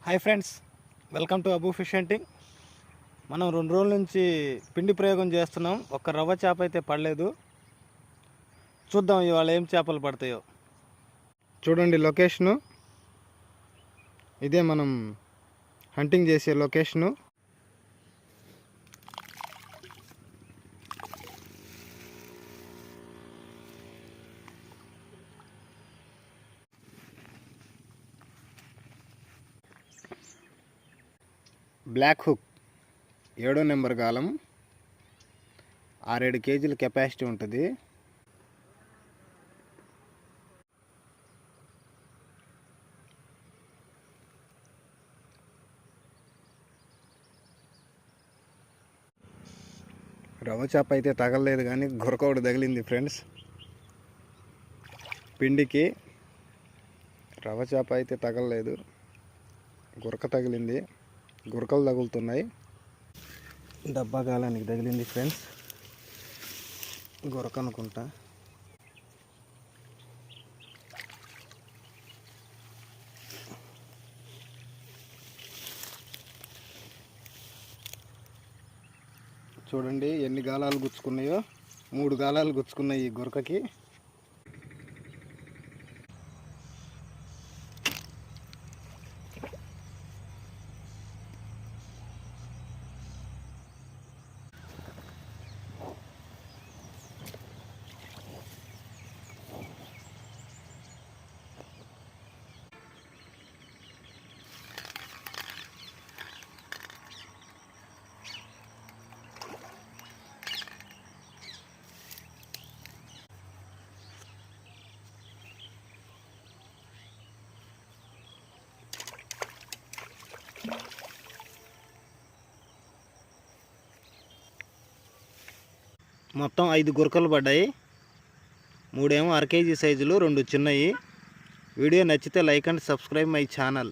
Hi friends, welcome to Abu fish hunting. మనం 2 రోజుల నుంచి పిండి ప్రయోగం చేస్తున్నాం. ఒక్క రవ్వ చేప అయితే పడలేదు. చూద్దాం ఇవాళ ఏం చేపలు పడతాయో. చూడండి లొకేషను, ఇదే మనం హంటింగ్ చేసే లొకేషను. బ్లాక్ హుక్ 7వ నెంబర్ గాలం, 6-7 కేజీల కెపాసిటీ ఉంటుంది. రవ్వ చేప అయితే తగలలేదు కానీ గురక ఒకటి తగిలింది ఫ్రెండ్స్. పిండికి రవ్వ చేప అయితే తగలలేదు, గురక తగిలింది. గురకలు తగులుతున్నాయి. డబ్బా గాలానికి తగిలింది ఫ్రెండ్స్, గురక అనుకుంటా. చూడండి ఎన్ని గాలాలు గుచ్చుకున్నాయో. 3 గాలాలు గుచ్చుకున్నాయి ఈ గురకకి. మొత్తం 5 గురకలు పడ్డాయి. 3 ఏమో 1/2 కేజీ సైజులు, 2 చిన్నవి. వీడియో నచ్చితే like and subscribe my channel.